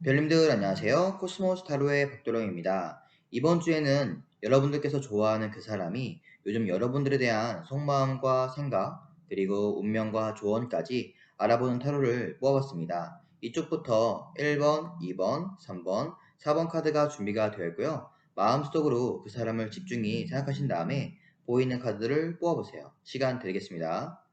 별님들 안녕하세요. 코스모스 타로의 박도령입니다. 이번 주에는 여러분들께서 좋아하는 그 사람이 요즘 여러분들에 대한 속마음과 생각, 그리고 운명과 조언까지 알아보는 타로를 뽑아봤습니다. 이쪽부터 1번, 2번, 3번, 4번 카드가 준비가 되어 있고요. 마음속으로 그 사람을 집중히 생각하신 다음에 보이는 카드를 뽑아보세요. 시간 드리겠습니다.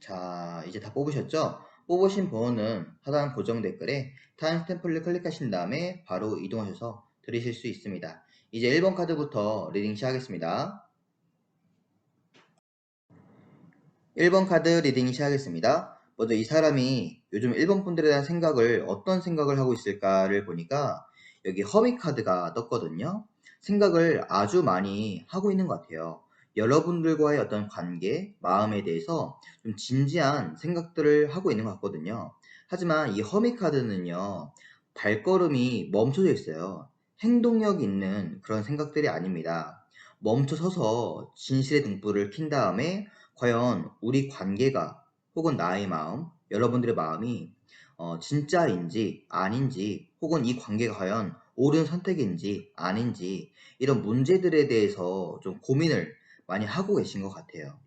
자, 이제 다 뽑으셨죠? 뽑으신 번호는 하단 고정 댓글에 타임스탬프를 클릭하신 다음에 바로 이동하셔서 들으실 수 있습니다. 이제 1번 카드부터 리딩 시작하겠습니다. 1번 카드 리딩 시작하겠습니다. 먼저 이 사람이 요즘 1번 분들에 대한 생각을 어떤 생각을 하고 있을까를 보니까 여기 허미 카드가 떴거든요. 생각을 아주 많이 하고 있는 것 같아요. 여러분들과의 어떤 관계, 마음에 대해서 좀 진지한 생각들을 하고 있는 것 같거든요. 하지만 이 허미 카드는요, 발걸음이 멈춰져 있어요. 행동력 있는 그런 생각들이 아닙니다. 멈춰서서 진실의 등불을 킨 다음에 과연 우리 관계가 혹은 나의 마음, 여러분들의 마음이 진짜인지 아닌지 혹은 이 관계가 과연 옳은 선택인지 아닌지 이런 문제들에 대해서 좀 고민을 많이 하고 계신 것 같아요.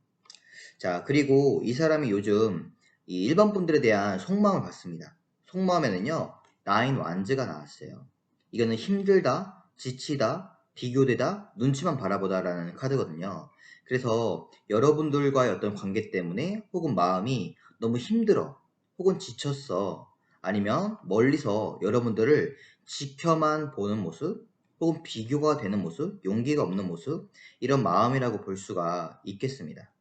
자, 그리고 이 사람이 요즘 이 일반 분들에 대한 속마음을 봤습니다. 속마음에는요, 나인 완즈가 나왔어요. 이거는 힘들다, 지치다, 비교되다, 눈치만 바라보다라는 카드거든요. 그래서 여러분들과의 어떤 관계 때문에 혹은 마음이 너무 힘들어, 혹은 지쳤어, 아니면 멀리서 여러분들을 지켜만 보는 모습, 혹은 비교가 되는 모습, 용기가 없는 모습, 이런 마음이라고 볼 수가 있겠습니다.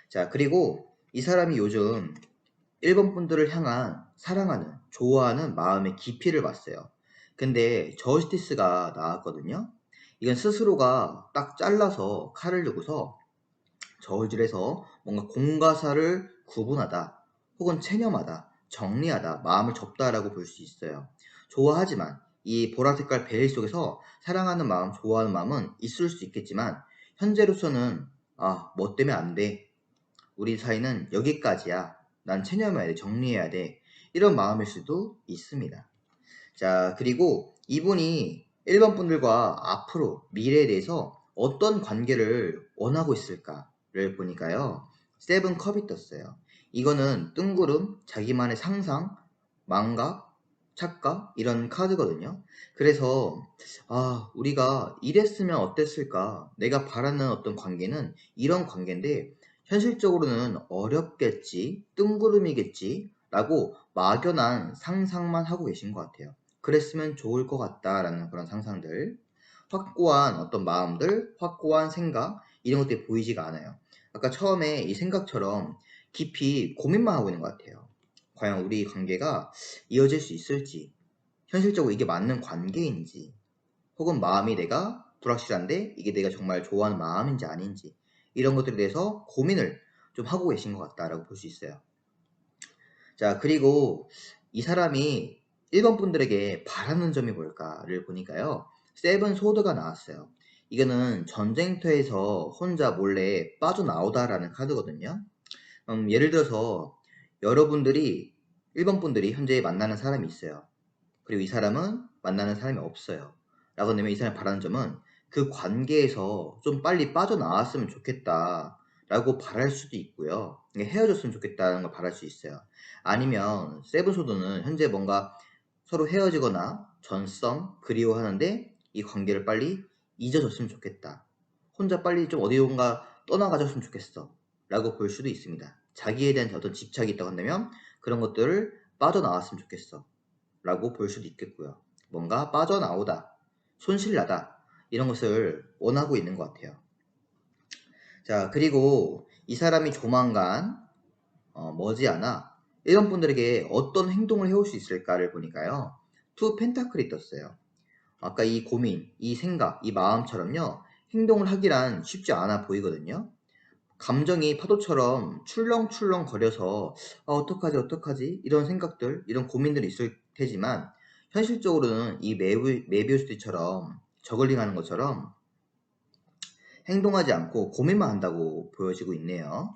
자, 그리고 이 사람이 요즘 일본 분들을 향한 사랑하는, 좋아하는 마음의 깊이를 봤어요. 근데 저스티스가 나왔거든요. 이건 스스로가 딱 잘라서 칼을 들고서 저울질해서 뭔가 공과 사를 구분하다, 혹은 체념하다, 정리하다, 마음을 접다라고 볼 수 있어요. 좋아하지만 이 보라 색깔 베일 속에서 사랑하는 마음, 좋아하는 마음은 있을 수 있겠지만 현재로서는 뭐 때문에 안 돼. 우리 사이는 여기까지야. 난 체념해야 돼. 정리해야 돼. 이런 마음일 수도 있습니다. 자, 그리고 이분이 일반 분들과 앞으로 미래에 대해서 어떤 관계를 원하고 있을까를 보니까요. 세븐 컵이 떴어요. 이거는 뜬구름, 자기만의 상상, 망각, 착각 이런 카드거든요. 그래서 우리가 이랬으면 어땠을까? 내가 바라는 어떤 관계는 이런 관계인데 현실적으로는 어렵겠지, 뜬구름이겠지 라고 막연한 상상만 하고 계신 것 같아요. 그랬으면 좋을 것 같다라는 그런 상상들, 확고한 어떤 마음들, 확고한 생각 이런 것들이 보이지가 않아요. 아까 처음에 이 생각처럼 깊이 고민만 하고 있는 것 같아요. 과연 우리 관계가 이어질 수 있을지, 현실적으로 이게 맞는 관계인지, 혹은 마음이 내가 불확실한데 이게 내가 정말 좋아하는 마음인지 아닌지 이런 것들에 대해서 고민을 좀 하고 계신 것 같다라고 볼 수 있어요. 자, 그리고 이 사람이 1번 분들에게 바라는 점이 뭘까를 보니까요. 세븐 소드가 나왔어요. 이거는 전쟁터에서 혼자 몰래 빠져나오다라는 카드거든요. 예를 들어서 여러분들이 1번 분들이 현재 만나는 사람이 있어요. 그리고 이 사람은 만나는 사람이 없어요. 라고 하면 이 사람이 바라는 점은 그 관계에서 좀 빨리 빠져나왔으면 좋겠다. 라고 바랄 수도 있고요. 헤어졌으면 좋겠다는 걸 바랄 수 있어요. 아니면 세븐소드는 현재 뭔가 서로 헤어지거나 전썸 그리워하는데 이 관계를 빨리 잊어졌으면 좋겠다. 혼자 빨리 좀 어디론가 떠나가졌으면 좋겠어. 라고 볼 수도 있습니다. 자기에 대한 어떤 집착이 있다고 한다면 그런 것들을 빠져나왔으면 좋겠어. 라고 볼 수도 있겠고요. 뭔가 빠져나오다, 손실나다, 이런 것을 원하고 있는 것 같아요. 자, 그리고 이 사람이 조만간, 머지않아 이런 분들에게 어떤 행동을 해올 수 있을까를 보니까요. 투 펜타클이 떴어요. 아까 이 고민, 이 생각, 이 마음처럼요. 행동을 하기란 쉽지 않아 보이거든요. 감정이 파도처럼 출렁출렁 거려서 어떡하지 어떡하지 이런 생각들 이런 고민들이 있을 테지만 현실적으로는 이 메비우스띠처럼 저글링하는 것처럼 행동하지 않고 고민만 한다고 보여지고 있네요.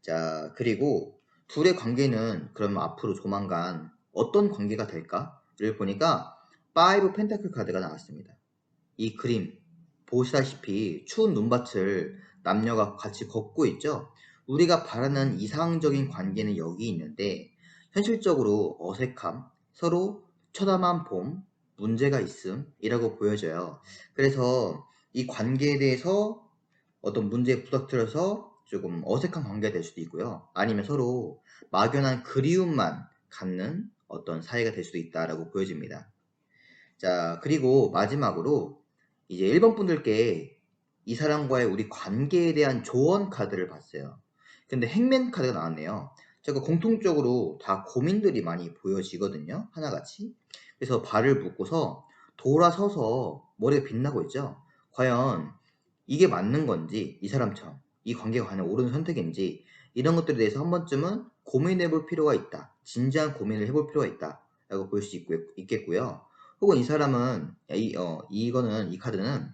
자, 그리고 둘의 관계는 그럼 앞으로 조만간 어떤 관계가 될까를 보니까 5 펜타클 카드가 나왔습니다. 이 그림 보시다시피 추운 눈밭을 남녀가 같이 걷고 있죠. 우리가 바라는 이상적인 관계는 여기 있는데 현실적으로 어색함, 서로 쳐다만 봄, 문제가 있음이라고 보여져요. 그래서 이 관계에 대해서 어떤 문제에 부닥들어서 조금 어색한 관계가 될 수도 있고요. 아니면 서로 막연한 그리움만 갖는 어떤 사이가 될 수도 있다라고 보여집니다. 자, 그리고 마지막으로 이제 1번 분들께 이 사람과의 우리 관계에 대한 조언 카드를 봤어요. 근데 행맨 카드가 나왔네요. 제가 공통적으로 다 고민들이 많이 보여지거든요. 하나같이. 그래서 발을 묶고서 돌아서서 머리가 빛나고 있죠. 과연 이게 맞는 건지, 이 사람처럼 이 관계가 과연 옳은 선택인지 이런 것들에 대해서 한 번쯤은 고민해 볼 필요가 있다. 진지한 고민을 해볼 필요가 있다. 라고 볼 수 있겠고요. 혹은 이 사람은 이 카드는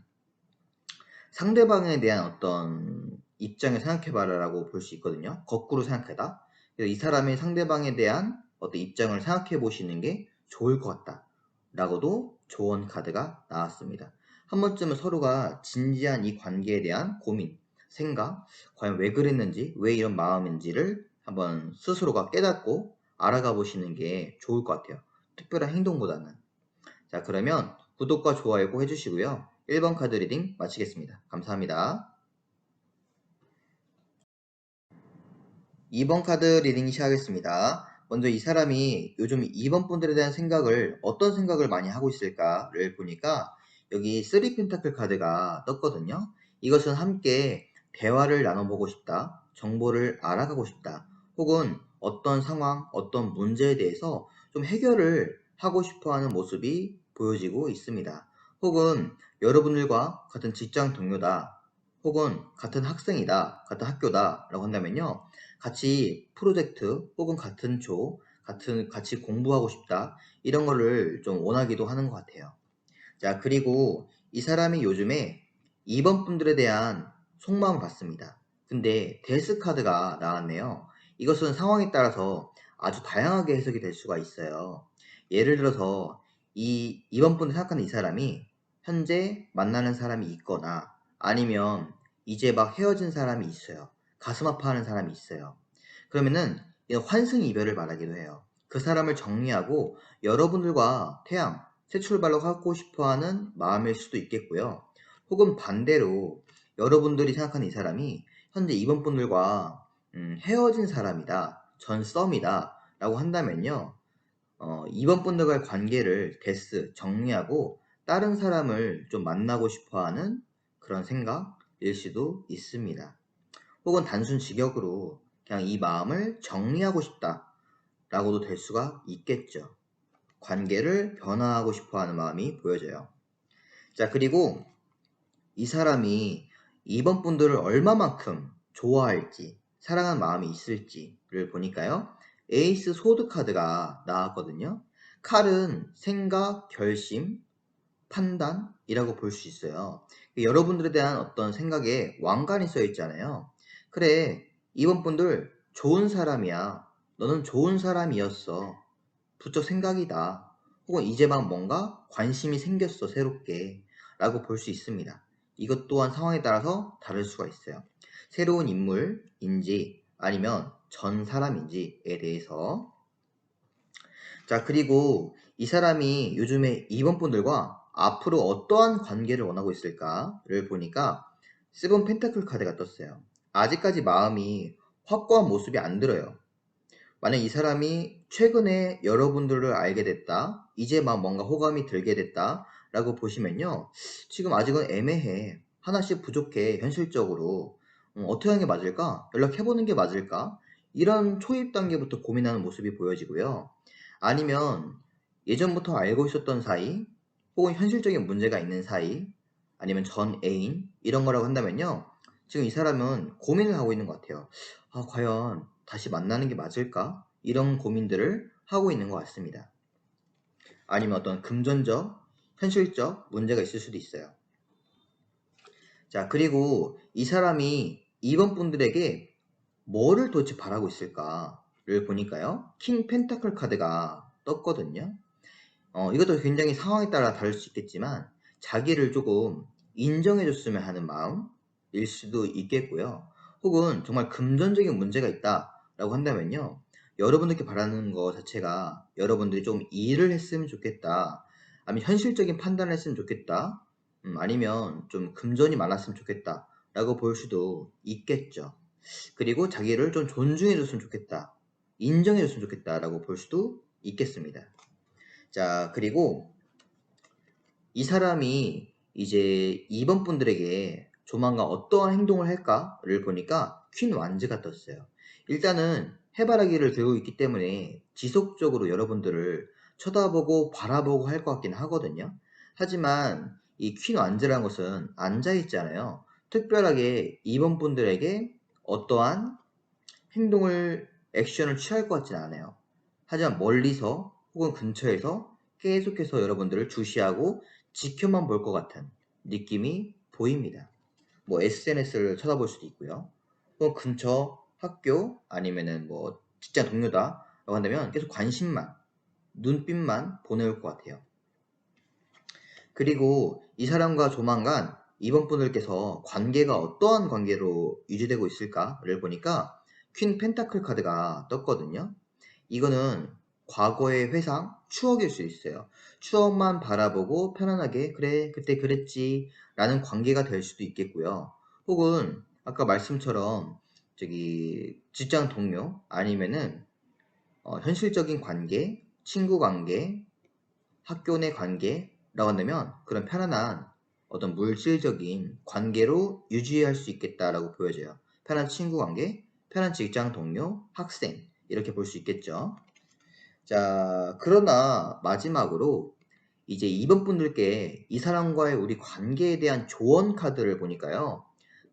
상대방에 대한 어떤 입장을 생각해봐라라고 볼 수 있거든요. 거꾸로 생각해다. 그래서 이 사람이 상대방에 대한 어떤 입장을 생각해 보시는 게 좋을 것 같다. 라고도 조언 카드가 나왔습니다. 한 번쯤은 서로가 진지한 이 관계에 대한 고민, 생각, 과연 왜 그랬는지, 왜 이런 마음인지를 한번 스스로가 깨닫고 알아가 보시는 게 좋을 것 같아요. 특별한 행동보다는. 자, 그러면 구독과 좋아요 꼭 해주시고요. 1번 카드 리딩 마치겠습니다. 감사합니다. 2번 카드 리딩 시작하겠습니다. 먼저 이 사람이 요즘 2번 분들에 대한 생각을 어떤 생각을 많이 하고 있을까를 보니까 여기 3 펜타클 카드가 떴거든요. 이것은 함께 대화를 나눠보고 싶다. 정보를 알아가고 싶다. 혹은 어떤 상황, 어떤 문제에 대해서 좀 해결을 하고 싶어하는 모습이 보여지고 있습니다. 혹은 여러분들과 같은 직장 동료다. 혹은 같은 학생이다. 같은 학교다. 라고 한다면요. 같이 프로젝트 혹은 같은 같이 공부하고 싶다. 이런 거를 좀 원하기도 하는 것 같아요. 자, 그리고 이 사람이 요즘에 2번 분들에 대한 속마음을 봤습니다. 근데 데스 카드가 나왔네요. 이것은 상황에 따라서 아주 다양하게 해석이 될 수가 있어요. 예를 들어서 2번 분을 생각하는 이 사람이 현재 만나는 사람이 있거나 아니면 이제 막 헤어진 사람이 있어요. 가슴 아파하는 사람이 있어요. 그러면은 이건 환승이별을 말하기도 해요. 그 사람을 정리하고 여러분들과 새 출발로 하고 싶어하는 마음일 수도 있겠고요. 혹은 반대로 여러분들이 생각하는 이 사람이 현재 이번 분들과 헤어진 사람이다, 전 썸이다 라고 한다면요. 이번 분들과의 관계를 정리하고 다른 사람을 좀 만나고 싶어하는 그런 생각일 수도 있습니다. 혹은 단순 직역으로 그냥 이 마음을 정리하고 싶다 라고도 될 수가 있겠죠. 관계를 변화하고 싶어 하는 마음이 보여져요. 자, 그리고 이 사람이 이번 분들을 얼마만큼 좋아할지, 사랑하는 마음이 있을지를 보니까요. 에이스 소드 카드가 나왔거든요. 칼은 생각, 결심, 판단이라고 볼 수 있어요. 여러분들에 대한 어떤 생각에 왕관이 써 있잖아요. 그래, 이번 분들 좋은 사람이야. 너는 좋은 사람이었어. 부쩍 생각이다. 혹은 이제 막 뭔가 관심이 생겼어, 새롭게. 라고 볼 수 있습니다. 이것 또한 상황에 따라서 다를 수가 있어요. 새로운 인물인지 아니면 전 사람인지에 대해서. 자, 그리고 이 사람이 요즘에 이번 분들과 앞으로 어떠한 관계를 원하고 있을까를 보니까 세븐 펜타클 카드가 떴어요. 아직까지 마음이 확고한 모습이 안 들어요. 만약 이 사람이 최근에 여러분들을 알게 됐다. 이제 막 뭔가 호감이 들게 됐다. 라고 보시면요. 지금 아직은 애매해. 하나씩 부족해. 현실적으로. 어떻게 하는 게 맞을까? 연락해보는 게 맞을까? 이런 초입 단계부터 고민하는 모습이 보여지고요. 아니면 예전부터 알고 있었던 사이, 혹은 현실적인 문제가 있는 사이, 아니면 전 애인, 이런 거라고 한다면요. 지금 이 사람은 고민을 하고 있는 것 같아요. 아, 과연 다시 만나는 게 맞을까? 이런 고민들을 하고 있는 것 같습니다. 아니면 어떤 금전적, 현실적 문제가 있을 수도 있어요. 자, 그리고 이 사람이 2번 분들에게 뭐를 도대체 바라고 있을까를 보니까요. 킹 펜타클 카드가 떴거든요. 이것도 굉장히 상황에 따라 다를 수 있겠지만 자기를 조금 인정해줬으면 하는 마음일 수도 있겠고요. 혹은 정말 금전적인 문제가 있다라고 한다면요. 여러분들께 바라는 거 자체가 여러분들이 좀 일을 했으면 좋겠다. 아니면 현실적인 판단을 했으면 좋겠다. 아니면 좀 금전이 많았으면 좋겠다. 라고 볼 수도 있겠죠. 그리고 자기를 좀 존중해줬으면 좋겠다. 인정해줬으면 좋겠다. 라고 볼 수도 있겠습니다. 자, 그리고 이 사람이 이제 2번 분들에게 조만간 어떠한 행동을 할까를 보니까 퀸 완즈가 떴어요. 일단은 해바라기를 들고 있기 때문에 지속적으로 여러분들을 쳐다보고 바라보고 할 것 같긴 하거든요. 하지만 이 퀸 완즈라는 것은 앉아있잖아요. 특별하게 2번 분들에게 어떠한 행동을, 액션을 취할 것 같진 않아요. 하지만 멀리서 혹은 근처에서 계속해서 여러분들을 주시하고 지켜만 볼 것 같은 느낌이 보입니다. 뭐 SNS를 쳐다볼 수도 있고요. 혹은 근처 학교 아니면은 뭐 직장 동료다 라고 한다면 계속 관심만, 눈빛만 보내올 것 같아요. 그리고 이 사람과 조만간 이번 분들께서 관계가 어떠한 관계로 유지되고 있을까를 보니까 퀸 펜타클 카드가 떴거든요. 이거는 과거의 회상, 추억일 수 있어요. 추억만 바라보고 편안하게 그래 그때 그랬지 라는 관계가 될 수도 있겠고요. 혹은 아까 말씀처럼 저기 직장 동료 아니면은 현실적인 관계, 친구 관계, 학교 내 관계라고 한다면 그런 편안한 어떤 물질적인 관계로 유지할 수 있겠다라고 보여져요. 편한 친구 관계, 편한 직장 동료, 학생 이렇게 볼 수 있겠죠. 자, 그러나 마지막으로 이제 2번 분들께 이 사람과의 우리 관계에 대한 조언 카드를 보니까요.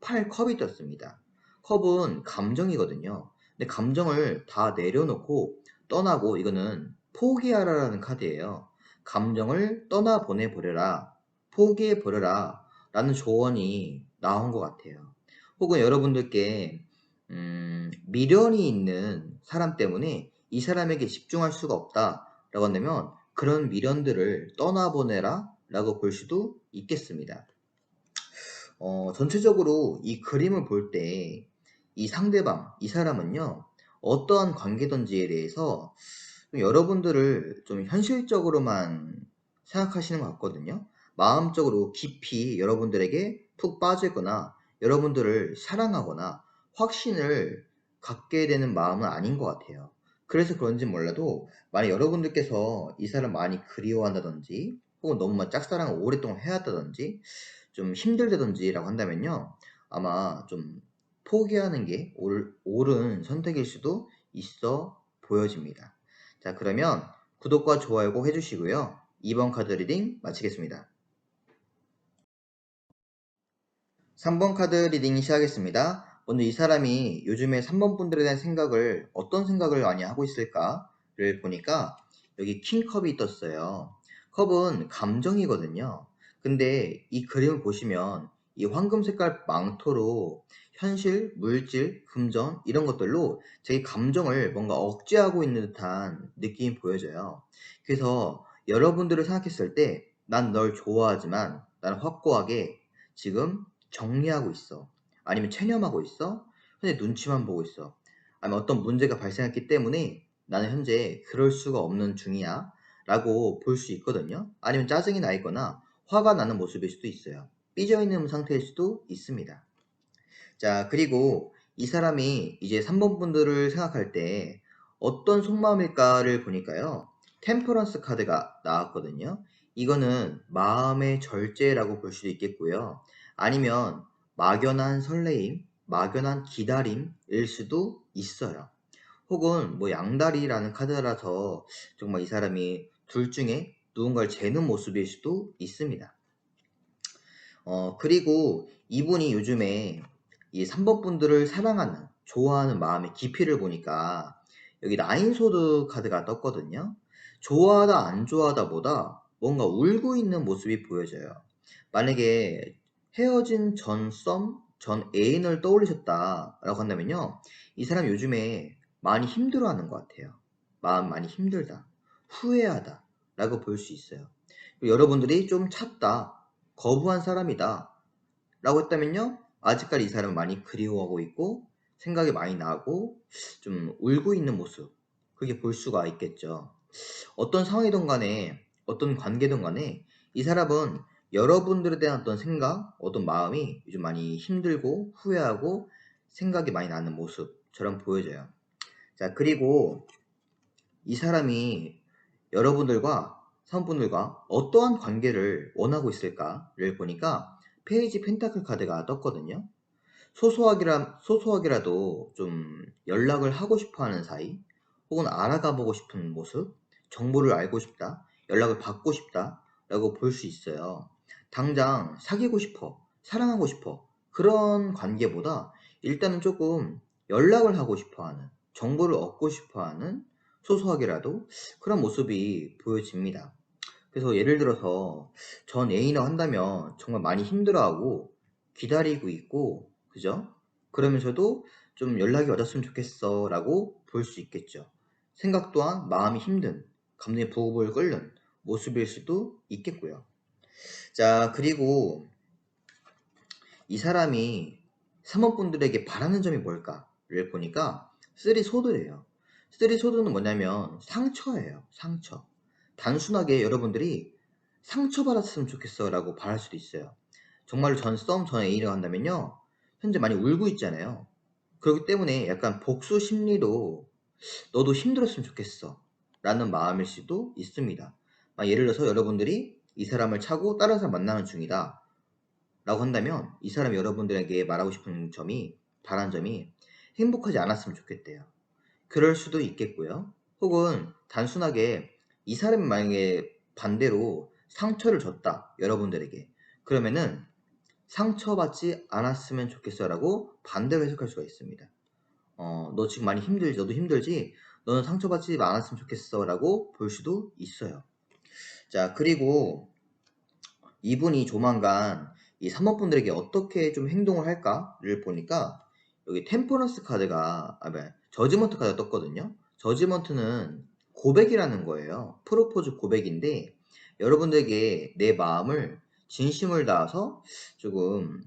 8컵이 떴습니다. 컵은 감정이거든요. 근데 감정을 다 내려놓고 떠나고 이거는 포기하라라는 카드예요. 감정을 떠나보내버려라, 포기해버려라 라는 조언이 나온 것 같아요. 혹은 여러분들께 미련이 있는 사람 때문에 이 사람에게 집중할 수가 없다라고 한다면 그런 미련들을 떠나보내라 라고 볼 수도 있겠습니다. 전체적으로 이 그림을 볼 때 이 상대방, 이 사람은요 어떠한 관계던지에 대해서 여러분들을 좀 현실적으로만 생각하시는 것 같거든요. 마음적으로 깊이 여러분들에게 푹 빠지거나 여러분들을 사랑하거나 확신을 갖게 되는 마음은 아닌 것 같아요. 그래서 그런지 몰라도 만약 여러분들께서 이 사람 많이 그리워한다든지 혹은 너무 짝사랑을 오랫동안 해왔다든지 좀 힘들다든지라고 한다면요. 아마 좀 포기하는 게 옳은 선택일 수도 있어 보여집니다. 자, 그러면 구독과 좋아요 꼭 해주시고요. 2번 카드 리딩 마치겠습니다. 3번 카드 리딩 시작하겠습니다. 먼저 이 사람이 요즘에 3번 분들에 대한 생각을 어떤 생각을 많이 하고 있을까를 보니까 여기 킹컵이 떴어요. 컵은 감정이거든요. 근데 이 그림을 보시면 이 황금 색깔 망토로 현실, 물질, 금전 이런 것들로 자기 감정을 뭔가 억제하고 있는 듯한 느낌이 보여져요. 그래서 여러분들을 생각했을 때 난 널 좋아하지만 나는 확고하게 지금 정리하고 있어. 아니면 체념하고 있어. 현재 눈치만 보고 있어. 아니면 어떤 문제가 발생했기 때문에 나는 현재 그럴 수가 없는 중이야 라고 볼 수 있거든요. 아니면 짜증이 나 있거나 화가 나는 모습일 수도 있어요. 삐져 있는 상태일 수도 있습니다. 자, 그리고 이 사람이 이제 3번 분들을 생각할 때 어떤 속마음일까를 보니까요. 템퍼런스 카드가 나왔거든요. 이거는 마음의 절제라고 볼 수도 있겠고요. 아니면 막연한 설레임, 막연한 기다림일 수도 있어요. 혹은 뭐 양다리라는 카드라서 정말 이 사람이 둘 중에 누군가를 재는 모습일 수도 있습니다. 그리고 이분이 요즘에 이 3번 분들을 사랑하는, 좋아하는 마음의 깊이를 보니까 여기 나인소드 카드가 떴거든요. 좋아하다 안 좋아하다 보다 뭔가 울고 있는 모습이 보여져요. 만약에 헤어진 전 애인을 떠올리셨다라고 한다면요. 이 사람이 요즘에 많이 힘들어하는 것 같아요. 마음 많이 힘들다, 후회하다 라고 볼 수 있어요. 그리고 여러분들이 좀 찼다, 거부한 사람이다 라고 했다면요. 아직까지 이 사람을 많이 그리워하고 있고 생각이 많이 나고 좀 울고 있는 모습, 그렇게 볼 수가 있겠죠. 어떤 상황이든 간에 어떤 관계든 간에 이 사람은 여러분들에 대한 어떤 생각, 어떤 마음이 요즘 많이 힘들고 후회하고 생각이 많이 나는 모습처럼 보여져요. 자, 그리고 이 사람이 여러분들과 사원분들과 어떠한 관계를 원하고 있을까를 보니까 페이지 펜타클 카드가 떴거든요. 소소하게라도 좀 연락을 하고 싶어 하는 사이, 혹은 알아가 보고 싶은 모습, 정보를 알고 싶다, 연락을 받고 싶다, 라고 볼 수 있어요. 당장 사귀고 싶어, 사랑하고 싶어, 그런 관계보다 일단은 조금 연락을 하고 싶어 하는, 정보를 얻고 싶어 하는 소소하게라도 그런 모습이 보여집니다. 그래서 예를 들어서 전 애인이라고 한다면 정말 많이 힘들어하고 기다리고 있고, 그죠? 그러면서도 좀 연락이 와줬으면 좋겠어 라고 볼 수 있겠죠. 생각 또한 마음이 힘든, 감정이 부글부글 끓는 모습일 수도 있겠고요. 자, 그리고 이 사람이 사모분들에게 바라는 점이 뭘까를 보니까 쓰리 소드래요. 쓰리 소드는 뭐냐면 상처예요. 상처. 단순하게 여러분들이 상처받았으면 좋겠어 라고 바랄 수도 있어요. 정말로 전 애인이라고 한다면요, 현재 많이 울고 있잖아요. 그렇기 때문에 약간 복수 심리로 너도 힘들었으면 좋겠어 라는 마음일 수도 있습니다. 예를 들어서 여러분들이 이 사람을 차고 다른 사람 만나는 중이다 라고 한다면 이 사람이 여러분들에게 말하고 싶은 점이, 바라는 점이 행복하지 않았으면 좋겠대요. 그럴 수도 있겠고요. 혹은 단순하게 이 사람이 만약에 반대로 상처를 줬다, 여러분들에게. 그러면은 상처받지 않았으면 좋겠어라고 반대로 해석할 수가 있습니다. 너 지금 많이 힘들지, 너도 힘들지, 너는 상처받지 않았으면 좋겠어라고 볼 수도 있어요. 자, 그리고 이분이 조만간 이 사모분들에게 어떻게 좀 행동을 할까를 보니까 여기 템퍼런스 카드가, 저지먼트 카드가 떴거든요. 저지먼트는 고백이라는 거예요. 프로포즈 고백인데 여러분들에게 내 마음을 진심을 다해서 조금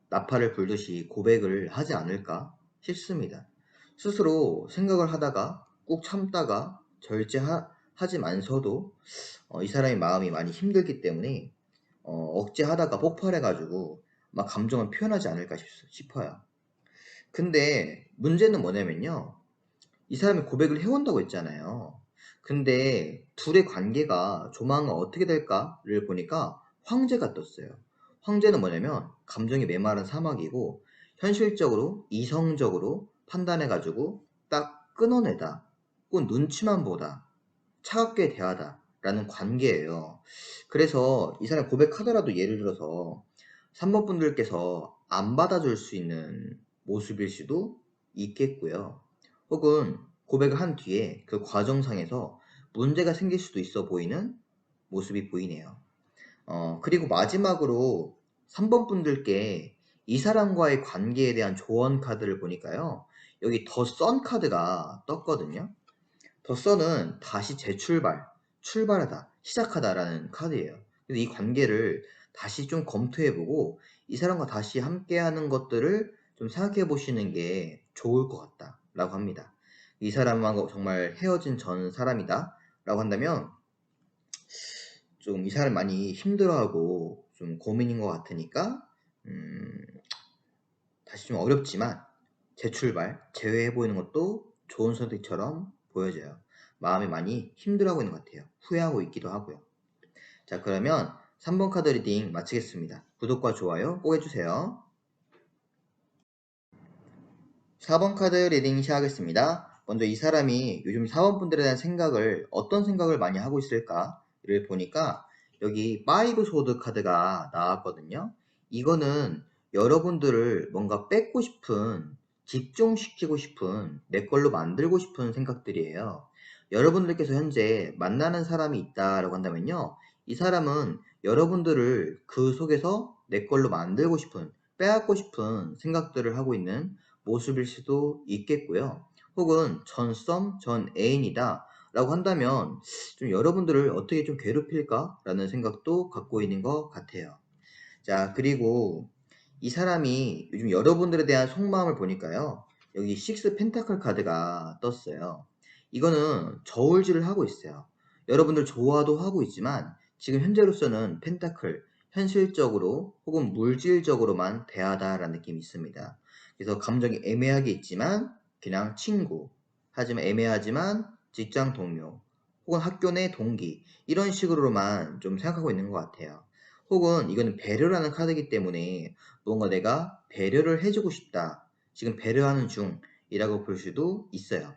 나팔을 불듯이 고백을 하지 않을까 싶습니다. 스스로 생각을 하다가 꾹 참다가 절제하지만서도 이 사람의 마음이 많이 힘들기 때문에 억제하다가 폭발해가지고 막 감정을 표현하지 않을까 싶어요. 근데 문제는 뭐냐면요. 이 사람이 고백을 해온다고 했잖아요. 근데 둘의 관계가 조만간 어떻게 될까를 보니까 황제가 떴어요. 황제는 뭐냐면 감정이 메마른 사막이고 현실적으로 이성적으로 판단해가지고 딱 끊어내다, 혹은 눈치만 보다, 차갑게 대하다 라는 관계예요. 그래서 이 사람 고백하더라도 예를 들어서 3번 분들께서 안 받아줄 수 있는 모습일 수도 있겠고요. 혹은 고백을 한 뒤에 그 과정상에서 문제가 생길 수도 있어 보이는 모습이 보이네요. 그리고 마지막으로 3번 분들께 이 사람과의 관계에 대한 조언 카드를 보니까요. 여기 더 선 카드가 떴거든요. 더 선은 다시 재출발, 출발하다, 시작하다라는 카드예요. 그래서 이 관계를 다시 좀 검토해보고 이 사람과 다시 함께하는 것들을 좀 생각해 보시는 게 좋을 것 같다라고 합니다. 이 사람하고 정말 헤어진 전 사람이다 라고 한다면 좀 이 사람 많이 힘들어하고 좀 고민인 것 같으니까 다시 좀 어렵지만 재출발, 재회해보이는 것도 좋은 선택처럼 보여져요. 마음이 많이 힘들어하고 있는 것 같아요. 후회하고 있기도 하고요. 자, 그러면 3번 카드 리딩 마치겠습니다. 구독과 좋아요 꼭 해주세요. 4번 카드 리딩 시작하겠습니다. 먼저 이 사람이 요즘 사원분들에 대한 생각을, 어떤 생각을 많이 하고 있을까를 보니까 여기 5 소드 카드가 나왔거든요. 이거는 여러분들을 뭔가 뺏고 싶은, 집중시키고 싶은, 내 걸로 만들고 싶은 생각들이에요. 여러분들께서 현재 만나는 사람이 있다라고 한다면요. 이 사람은 여러분들을 그 속에서 내 걸로 만들고 싶은, 빼앗고 싶은 생각들을 하고 있는 모습일 수도 있겠고요. 혹은 전 썸, 전 애인이다 라고 한다면 좀 여러분들을 어떻게 좀 괴롭힐까? 라는 생각도 갖고 있는 것 같아요. 자, 그리고 이 사람이 요즘 여러분들에 대한 속마음을 보니까요. 여기 식스 펜타클 카드가 떴어요. 이거는 저울질을 하고 있어요. 여러분들 좋아도 하고 있지만 지금 현재로서는 펜타클, 현실적으로 혹은 물질적으로만 대하다라는 느낌이 있습니다. 그래서 감정이 애매하게 있지만 그냥 친구, 하지만 애매하지만 직장 동료, 혹은 학교 내 동기 이런 식으로만 좀 생각하고 있는 것 같아요. 혹은 이거는 배려라는 카드이기 때문에 뭔가 내가 배려를 해주고 싶다. 지금 배려하는 중이라고 볼 수도 있어요.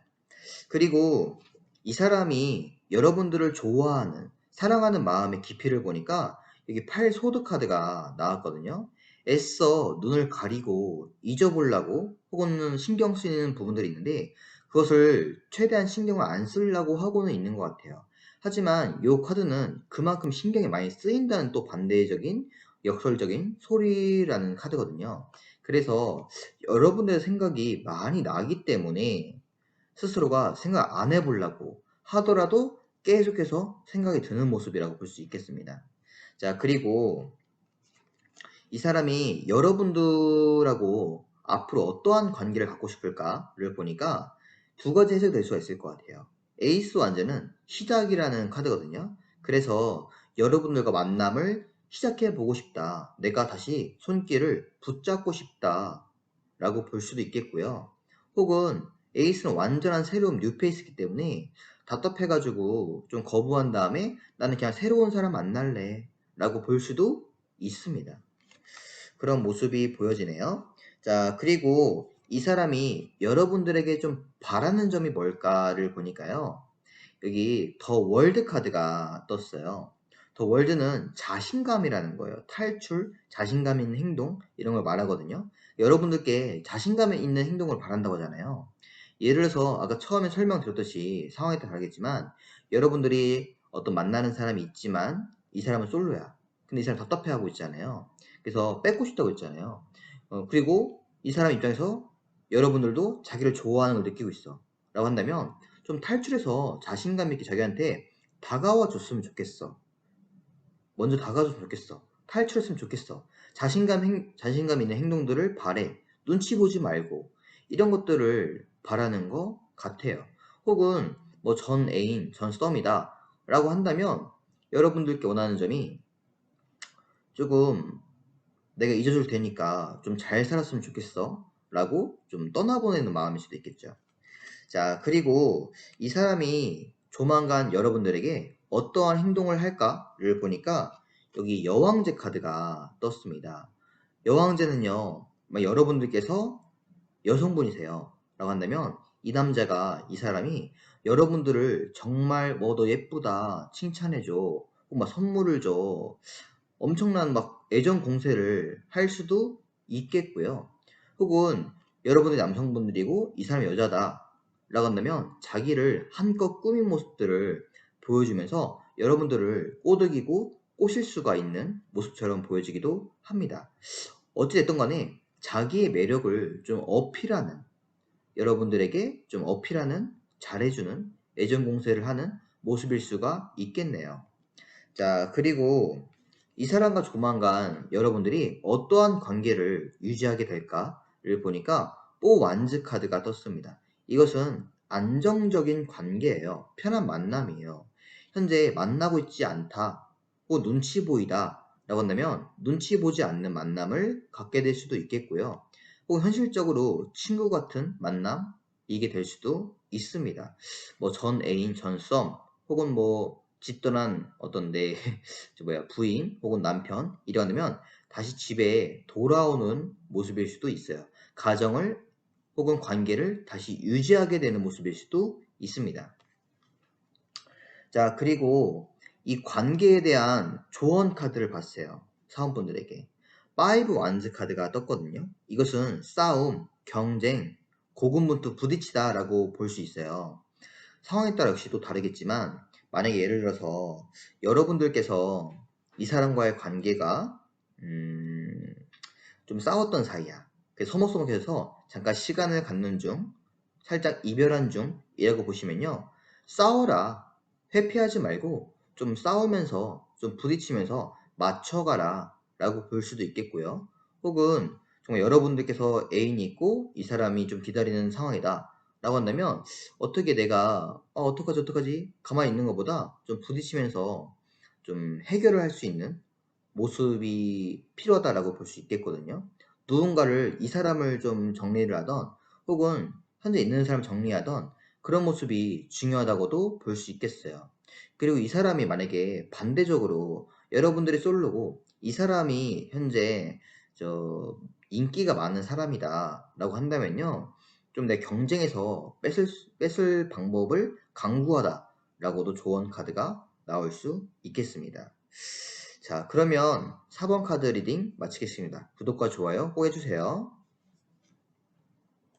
그리고 이 사람이 여러분들을 좋아하는, 사랑하는 마음의 깊이를 보니까 여기 팔소드 카드가 나왔거든요. 애써 눈을 가리고 잊어보려고 혹은 신경 쓰이는 부분들이 있는데 그것을 최대한 신경을 안 쓰려고 하고는 있는 것 같아요. 하지만 이 카드는 그만큼 신경이 많이 쓰인다는 또 반대적인 역설적인 소리라는 카드거든요. 그래서 여러분들의 생각이 많이 나기 때문에 스스로가 생각 안 해보려고 하더라도 계속해서 생각이 드는 모습이라고 볼 수 있겠습니다. 자, 그리고 이 사람이 여러분들하고 앞으로 어떠한 관계를 갖고 싶을까를 보니까 두 가지 해석이 될 수가 있을 것 같아요. 에이스 완전은 시작이라는 카드거든요. 그래서 여러분들과 만남을 시작해 보고 싶다. 내가 다시 손길을 붙잡고 싶다. 라고 볼 수도 있겠고요. 혹은 에이스는 완전한 새로운 뉴페이스이기 때문에 답답해가지고 좀 거부한 다음에 나는 그냥 새로운 사람 만날래. 라고 볼 수도 있습니다. 그런 모습이 보여지네요. 자, 그리고 이 사람이 여러분들에게 좀 바라는 점이 뭘까를 보니까요. 여기 더 월드 카드가 떴어요. 더 월드는 자신감이라는 거예요. 탈출, 자신감 있는 행동 이런 걸 말하거든요. 여러분들께 자신감 있는 행동을 바란다고 하잖아요. 예를 들어서 아까 처음에 설명드렸듯이 상황에 따라 다르겠지만 여러분들이 어떤 만나는 사람이 있지만 이 사람은 솔로야. 근데 이 사람 답답해하고 있잖아요. 그래서 뺏고 싶다고 했잖아요. 그리고 이 사람 입장에서 여러분들도 자기를 좋아하는 걸 느끼고 있어. 라고 한다면 좀 탈출해서 자신감 있게 자기한테 다가와 줬으면 좋겠어. 먼저 다가와줬으면 좋겠어. 탈출했으면 좋겠어. 자신감 있는 행동들을 바래. 눈치 보지 말고. 이런 것들을 바라는 것 같아요. 혹은 뭐 전 애인, 전 썸이다. 라고 한다면 여러분들께 원하는 점이 조금 내가 잊어줄 테니까 좀 잘 살았으면 좋겠어. 라고 좀 떠나보내는 마음일 수도 있겠죠. 자, 그리고 이 사람이 조만간 여러분들에게 어떠한 행동을 할까를 보니까 여기 여왕제 카드가 떴습니다. 여왕제는요, 여러분들께서 여성분이세요. 라고 한다면 이 남자가, 이 사람이 여러분들을 정말 뭐 너 예쁘다, 칭찬해줘, 혹은 막 선물을 줘, 엄청난 막 애정 공세를 할 수도 있겠고요. 혹은 여러분이 남성분들이고 이 사람이 여자다 라고 한다면 자기를 한껏 꾸민 모습들을 보여주면서 여러분들을 꼬드기고 꼬실 수가 있는 모습처럼 보여지기도 합니다. 어찌됐든 간에 자기의 매력을 좀 어필하는, 여러분들에게 좀 어필하는, 잘해주는, 애정 공세를 하는 모습일 수가 있겠네요. 자, 그리고 이 사람과 조만간 여러분들이 어떠한 관계를 유지하게 될까를 보니까 뽀 완즈 카드가 떴습니다. 이것은 안정적인 관계예요. 편한 만남이에요. 현재 만나고 있지 않다, 혹은 눈치 보이다 라고 한다면 눈치 보지 않는 만남을 갖게 될 수도 있겠고요. 혹은 현실적으로 친구 같은 만남이게 될 수도 있습니다. 뭐 전 애인, 전 썸, 혹은 뭐 집떠난 어떤 내 부인 혹은 남편 이러면 다시 집에 돌아오는 모습일 수도 있어요. 가정을 혹은 관계를 다시 유지하게 되는 모습일 수도 있습니다. 자, 그리고 이 관계에 대한 조언 카드를 봤어요. 사원분들에게. 파이브 완즈 카드가 떴거든요. 이것은 싸움, 경쟁, 고군분투 부딪히다 라고 볼 수 있어요. 상황에 따라 역시 또 다르겠지만 만약에 예를 들어서 여러분들께서 이 사람과의 관계가 좀 싸웠던 사이야. 서먹서먹해서 잠깐 시간을 갖는 중, 살짝 이별한 중이라고 보시면요. 싸워라. 회피하지 말고 좀 싸우면서 좀 부딪히면서 맞춰가라 라고 볼 수도 있겠고요. 혹은 정말 여러분들께서 애인이 있고 이 사람이 좀 기다리는 상황이다 라고 한다면 어떻게 내가 어떡하지 어떡하지 가만히 있는 것보다 좀 부딪히면서 좀 해결을 할 수 있는 모습이 필요하다라고 볼 수 있겠거든요. 누군가를 이 사람을 좀 정리를 하던 혹은 현재 있는 사람을 정리하던 그런 모습이 중요하다고도 볼 수 있겠어요. 그리고 이 사람이 만약에 반대적으로 여러분들이 솔로고 이 사람이 현재 인기가 많은 사람이다 라고 한다면요. 좀 내 경쟁에서 뺏을 방법을 강구하다 라고도 조언 카드가 나올 수 있겠습니다. 자, 그러면 4번 카드 리딩 마치겠습니다. 구독과 좋아요 꼭 해주세요.